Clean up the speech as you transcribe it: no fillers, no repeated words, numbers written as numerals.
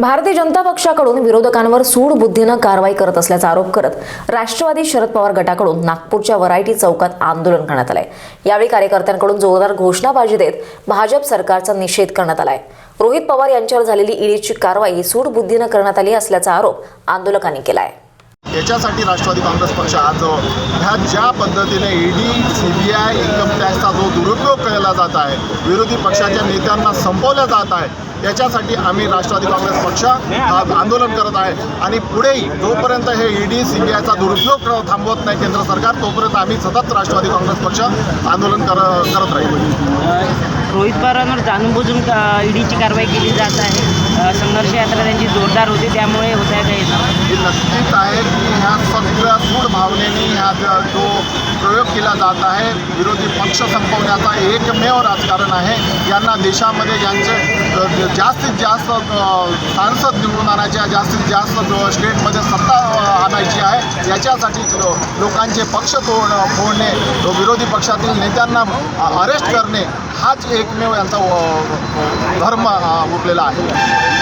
भारतीय जनता पक्षाकडून विरोधकांवर सूडबुद्धीनं कारवाई करत असल्याचा आरोप करत राष्ट्रवादी शरद पवार गटाकडून नागपूरच्या वरायटी चौकात आंदोलन करण्यात आलंय। यावेळी कार्यकर्त्यांकडून जोरदार घोषणाबाजी देत भाजप सरकारचा निषेध करण्यात आलाय। रोहित पवार यांच्यावर झालेली ईडीची कारवाई ही सूडबुद्धीनं करण्यात आली असल्याचा आरोप आंदोलकांनी केलाय। याच्यासाठी राष्ट्रवादी काँग्रेस पक्ष आज ह्या ज्या पद्धतीने ईडी, सीबीआय, इन्कम टॅक्सचा जो दुरुपयोग केला जात आहे, विरोधी पक्षाच्या नेत्यांना संपवलं जात आहे, याच्यासाठी आम्ही राष्ट्रवादी काँग्रेस पक्ष आज आंदोलन करत आहे। आणि पुढेही जोपर्यंत हे ईडी, सीबीआयचा दुरुपयोग थांबवत नाही केंद्र सरकार, तोपर्यंत आम्ही सतत राष्ट्रवादी काँग्रेस पक्ष आंदोलन करत राहील। रोहित पवारांवर जाणूनबुजून ईडीची कारवाई केली जात आहे। संघर्ष यात्रा त्यांची जोरदार होती, त्यामुळे होत आहे काही हे नक्कीच आहे की ह्या सगळ्या सूड भावनेने ह्या जो प्रयोग केला जात आहे, विरोधी पक्ष संपवण्याचा एकमेव राजकारण आहे। यांना देशामध्ये ज्यांचे जास्तीत जास्त सांसद निवडून आणायचे, जास्तीत जास्त स्टेटमध्ये सत्ता आणायची आहे, याच्यासाठी लोकांचे पक्ष फोडणे, विरोधी पक्षातील नेत्यांना अरेस्ट करणे, हाच एकमेव यांचा धर्म उरलेला आहे।